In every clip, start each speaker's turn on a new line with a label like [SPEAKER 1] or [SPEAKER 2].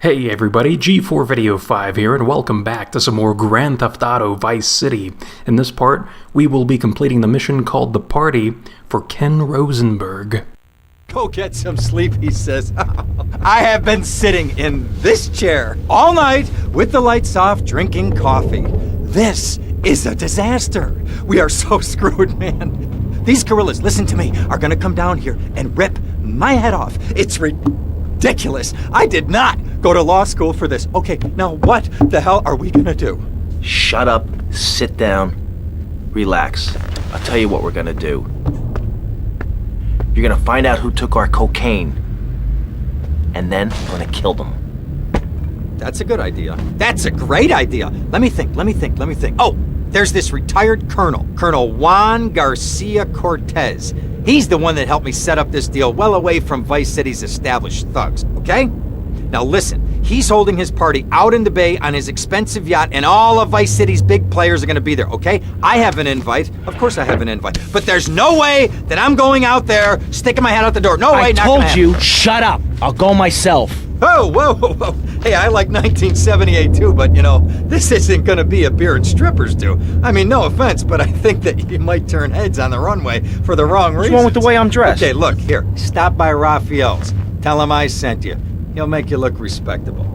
[SPEAKER 1] Hey everybody, G4 Video 5 here, and welcome back to some more Grand Theft Auto Vice City. In this part, we will be completing the mission called The Party for Ken Rosenburg.
[SPEAKER 2] Go get some sleep, he says. I have been sitting in this chair all night with the lights off, drinking coffee. This is a disaster. We are so screwed, man. These gorillas, listen to me, are gonna come down here and rip my head off. It's ridiculous. I did not go to law school for this. Okay, now what the hell are we gonna do?
[SPEAKER 3] Shut up, sit down, relax. I'll tell you what we're gonna do. You're gonna find out who took our cocaine, and then we're gonna kill them.
[SPEAKER 2] That's a good idea. That's a great idea. Let me think. Oh, there's this retired colonel, Colonel Juan Garcia Cortez. He's the one that helped me set up this deal well away from Vice City's established thugs, okay? Now listen, he's holding his party out in the bay on his expensive yacht, and all of Vice City's big players are gonna be there, okay? I have an invite. Of course I have an invite. But there's no way that I'm going out there, sticking my head out the door. No way, not gonna happen.
[SPEAKER 3] I told you, shut up. I'll go myself.
[SPEAKER 2] Oh, whoa. Hey, I like 1978 too, but you know, this isn't gonna be a beer and strippers do. I mean, no offense, but I think that you might turn heads on the runway for the wrong reasons.
[SPEAKER 3] What's wrong with the way I'm dressed?
[SPEAKER 2] Okay, look, here, stop by Rafael's. Tell him I sent you. He'll make you look respectable.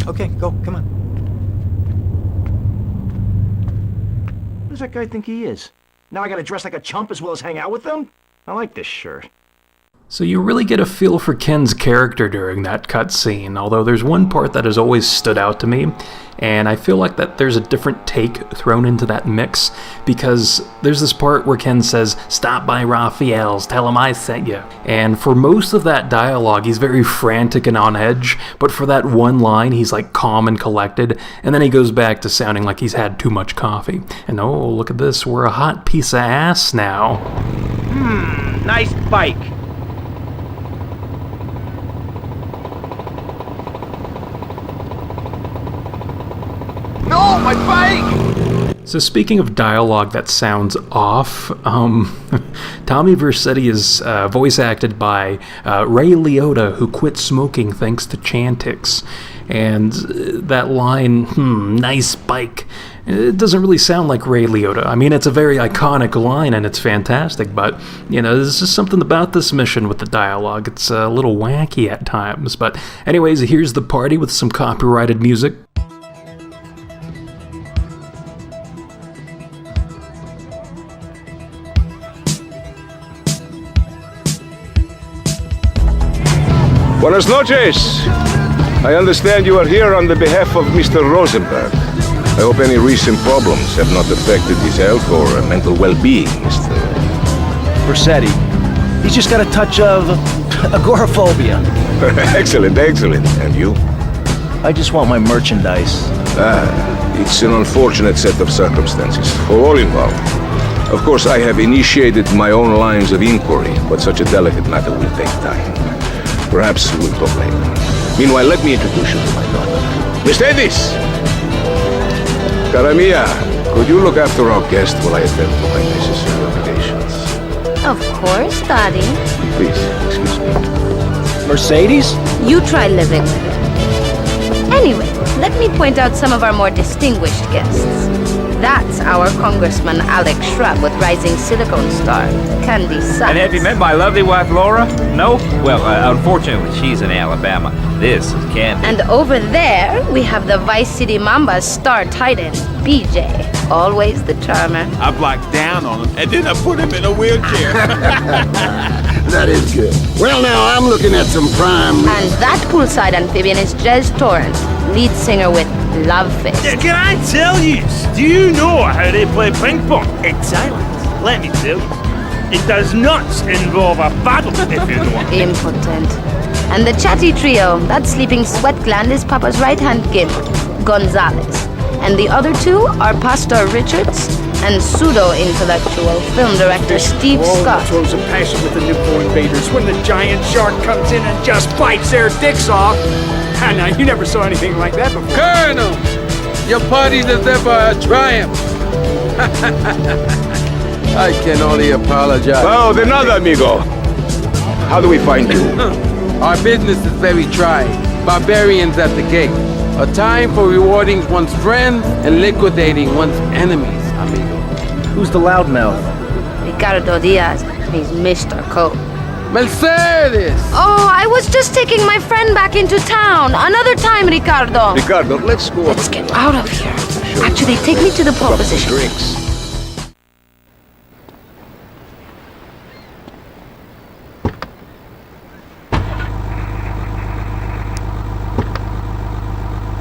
[SPEAKER 2] Okay, go, come on.
[SPEAKER 3] Who does that guy think he is? Now I gotta dress like a chump as well as hang out with them? I like this shirt.
[SPEAKER 1] So you really get a feel for Ken's character during that cutscene, although there's one part that has always stood out to me, and I feel like that there's a different take thrown into that mix, because there's this part where Ken says, "Stop by Rafael's, tell him I sent you." And for most of that dialogue, he's very frantic and on edge, but for that one line, he's like calm and collected, and then he goes back to sounding like he's had too much coffee. And oh, look at this, we're a hot piece of ass now.
[SPEAKER 3] Nice bike. No, my bike!
[SPEAKER 1] So speaking of dialogue that sounds off, Tommy Vercetti is voice acted by Ray Liotta, who quit smoking thanks to Chantix. And that line, nice bike, it doesn't really sound like Ray Liotta. I mean, it's a very iconic line and it's fantastic, but, you know, there's just something about this mission with the dialogue. It's a little wacky at times. But anyways, here's the party with some copyrighted music.
[SPEAKER 4] Buenas noches. I understand you are here on the behalf of Mr. Rosenburg. I hope any recent problems have not affected his health or mental well-being, Mr.
[SPEAKER 3] Vercetti. He's just got a touch of agoraphobia.
[SPEAKER 4] Excellent. And you?
[SPEAKER 3] I just want my merchandise.
[SPEAKER 4] It's an unfortunate set of circumstances for all involved. Of course, I have initiated my own lines of inquiry, but such a delicate matter will take time. Perhaps we'll talk later. Meanwhile, let me introduce you to my daughter. Miss Davis! Cara mia, could you look after our guest while I attend to my necessary obligations?
[SPEAKER 5] Of course, Daddy.
[SPEAKER 4] Please, excuse me.
[SPEAKER 3] Mercedes?
[SPEAKER 5] You try living with it. Anyway, let me point out some of our more distinguished guests. That's our Congressman Alex Shrub with rising silicone star, Candy Sykes.
[SPEAKER 6] And have you met my lovely wife, Laura? No? Well, unfortunately, she's in Alabama. This is Candy.
[SPEAKER 5] And over there, we have the Vice City Mamba's star titan, BJ. Always the charmer.
[SPEAKER 7] I blocked down on him, and then I put him in a wheelchair.
[SPEAKER 8] That is good. Well, now, I'm looking at some prime...
[SPEAKER 5] And that poolside amphibian is Jez Torrance, lead singer with Love Fist.
[SPEAKER 9] Can I tell you? Do you know how they play ping pong? It's silent. Let me tell you. It does not involve a paddle, if you know.
[SPEAKER 5] Impotent. And the chatty trio, that sleeping sweat gland is Papa's right-hand gimp, Gonzalez. And the other two are Pastor Richards and pseudo-intellectual film director Steve Scott.
[SPEAKER 10] Throws a passion with the newborn bathers when the giant shark comes in and just bites their dicks off. And now, you never saw anything like that before.
[SPEAKER 7] Colonel, your party deliver a triumph. I can only apologize.
[SPEAKER 4] Oh, de nada, amigo. How do we find you?
[SPEAKER 7] Our business is very trying. barbarians at the gate. A time for rewarding one's friends and liquidating one's enemies, amigo.
[SPEAKER 3] Who's the loudmouth?
[SPEAKER 5] Ricardo Diaz. He's Mr. Coke.
[SPEAKER 7] Mercedes!
[SPEAKER 5] Oh, I was just taking my friend back into town. Another time, Ricardo.
[SPEAKER 4] Ricardo, let's go.
[SPEAKER 5] Let's get out of here. Actually, take me to the pole position.
[SPEAKER 4] Drinks.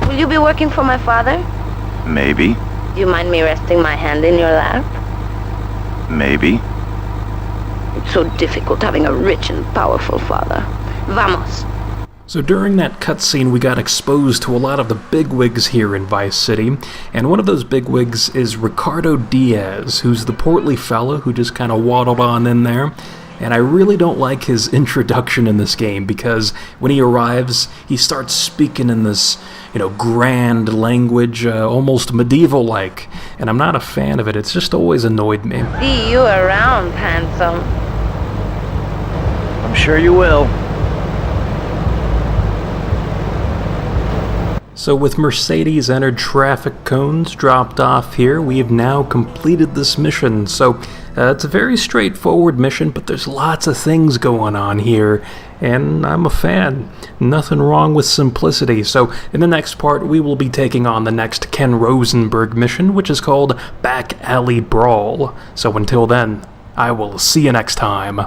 [SPEAKER 5] Will you be working for my father?
[SPEAKER 3] Maybe.
[SPEAKER 5] Do you mind me resting my hand in your lap?
[SPEAKER 3] Maybe.
[SPEAKER 5] It's so difficult having a rich and powerful father. Vamos.
[SPEAKER 1] So during that cutscene, we got exposed to a lot of the bigwigs here in Vice City, and one of those bigwigs is Ricardo Diaz, who's the portly fella who just kind of waddled on in there. And I really don't like his introduction in this game, because when he arrives, he starts speaking in this, grand language, almost medieval-like, and I'm not a fan of it. It's just always annoyed me.
[SPEAKER 5] See you around, handsome.
[SPEAKER 3] I'm sure you will.
[SPEAKER 1] So with Mercedes entered traffic cones dropped off here, we have now completed this mission. So it's a very straightforward mission, but there's lots of things going on here, and I'm a fan. Nothing wrong with simplicity. So in the next part, we will be taking on the next Ken Rosenburg mission, which is called Back Alley Brawl. So until then, I will see you next time.